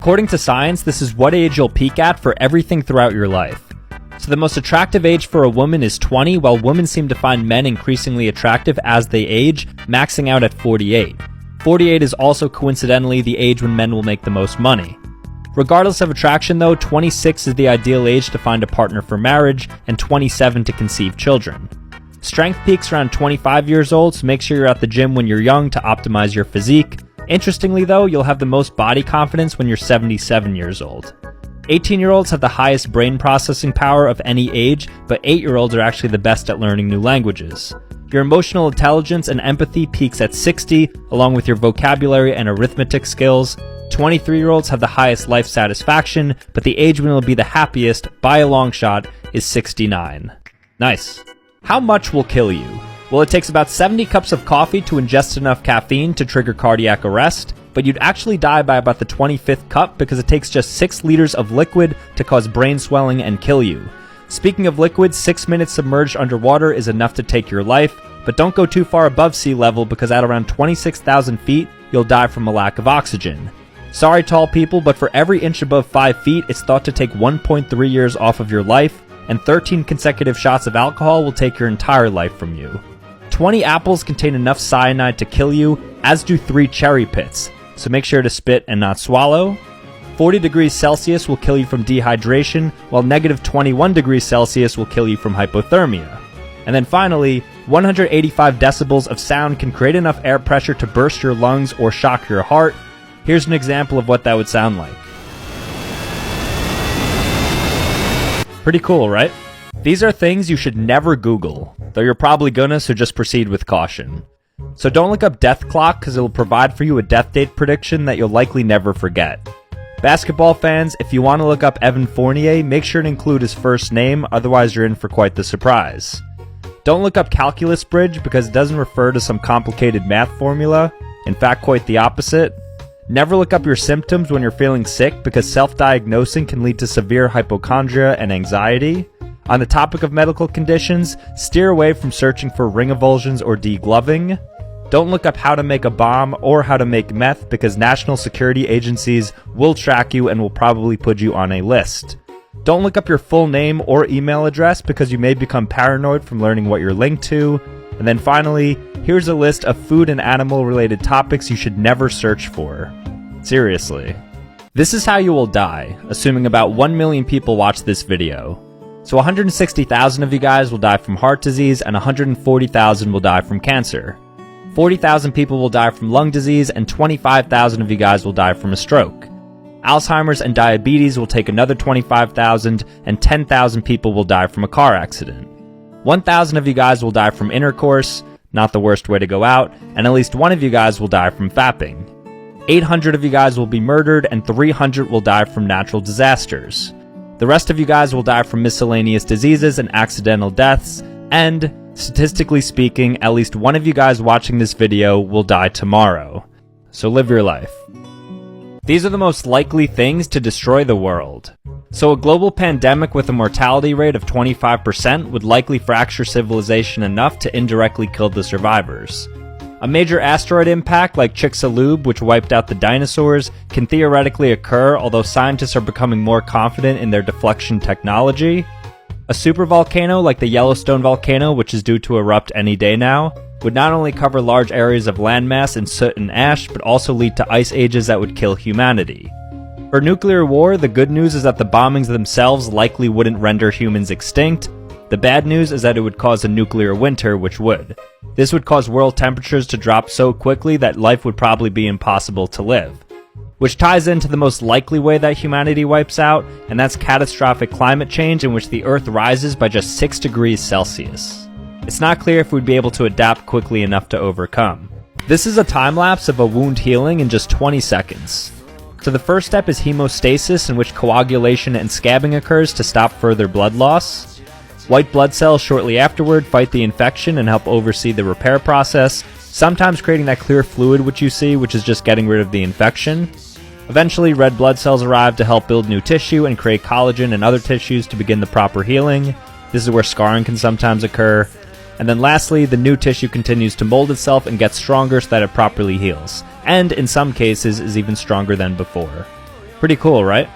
According to science, this is what age you'll peak at for everything throughout your life. So the most attractive age for a woman is 20, while women seem to find men increasingly attractive as they age, maxing out at 48. 48 is also coincidentally the age when men will make the most money. Regardless of attraction though, 26 is the ideal age to find a partner for marriage, and 27 to conceive children. Strength peaks around 25 years old, so make sure you're at the gym when you're young to optimize your physique. Interestingly though, you'll have the most body confidence when you're 77 years old. 18-year-olds have the highest brain processing power of any age, but 8-year-olds are actually the best at learning new languages. Your emotional intelligence and empathy peaks at 60, along with your vocabulary and arithmetic skills. 23-year-olds have the highest life satisfaction, but the age when you'll be the happiest, by a long shot, is 69. Nice. How much will kill you? Well, it takes about 70 cups of coffee to ingest enough caffeine to trigger cardiac arrest, but you'd actually die by about the 25th cup because it takes just 6 liters of liquid to cause brain swelling and kill you. Speaking of liquid, 6 minutes submerged underwater is enough to take your life, but don't go too far above sea level because at around 26,000 feet, you'll die from a lack of oxygen. Sorry tall people, but for every inch above 5 feet, it's thought to take 1.3 years off of your life, and 13 consecutive shots of alcohol will take your entire life from you. 20 apples contain enough cyanide to kill you, as do 3 cherry pits, so make sure to spit and not swallow. 40 degrees Celsius will kill you from dehydration, while negative 21 degrees Celsius will kill you from hypothermia. And then finally, 185 decibels of sound can create enough air pressure to burst your lungs or shock your heart. Here's an example of what that would sound like. Pretty cool, right? These are things you should never Google, though you're probably gonna, so just proceed with caution. So don't look up death clock because it will provide for you a death date prediction that you'll likely never forget. Basketball fans, if you want to look up Evan Fournier, make sure to include his first name, otherwise you're in for quite the surprise. Don't look up calculus bridge because it doesn't refer to some complicated math formula, in fact quite the opposite. Never look up your symptoms when you're feeling sick because self-diagnosing can lead to severe hypochondria and anxiety. On the topic of medical conditions, steer away from searching for ring avulsions or degloving. Don't look up how to make a bomb or how to make meth because national security agencies will track you and will probably put you on a list. Don't look up your full name or email address because you may become paranoid from learning what you're linked to. And then finally, here's a list of food and animal related topics you should never search for. Seriously. This is how you will die, assuming about 1 million people watch this video. So 160,000 of you guys will die from heart disease and 140,000 will die from cancer. 40,000 people will die from lung disease and 25,000 of you guys will die from a stroke. Alzheimer's and diabetes will take another 25,000 and 10,000 people will die from a car accident. 1,000 of you guys will die from intercourse, not the worst way to go out, and at least one of you guys will die from fapping. 800 of you guys will be murdered and 300 will die from natural disasters. The rest of you guys will die from miscellaneous diseases and accidental deaths, and, statistically speaking, at least one of you guys watching this video will die tomorrow. So live your life. These are the most likely things to destroy the world. So a global pandemic with a mortality rate of 25% would likely fracture civilization enough to indirectly kill the survivors. A major asteroid impact like Chicxulub, which wiped out the dinosaurs, can theoretically occur, although scientists are becoming more confident in their deflection technology. A supervolcano like the Yellowstone volcano, which is due to erupt any day now, would not only cover large areas of landmass in soot and ash, but also lead to ice ages that would kill humanity. For nuclear war, the good news is that the bombings themselves likely wouldn't render humans extinct. The bad news is that it would cause a nuclear winter, which would. This would cause world temperatures to drop so quickly that life would probably be impossible to live. Which ties into the most likely way that humanity wipes out, and that's catastrophic climate change in which the Earth rises by just 6 degrees Celsius. It's not clear if we'd be able to adapt quickly enough to overcome. This is a time-lapse of a wound healing in just 20 seconds. So the first step is hemostasis, in which coagulation and scabbing occurs to stop further blood loss. White blood cells shortly afterward fight the infection and help oversee the repair process, sometimes creating that clear fluid which you see, which is just getting rid of the infection. Eventually, red blood cells arrive to help build new tissue and create collagen and other tissues to begin the proper healing. This is where scarring can sometimes occur. And then lastly, the new tissue continues to mold itself and gets stronger so that it properly heals, and in some cases is even stronger than before. Pretty cool, right?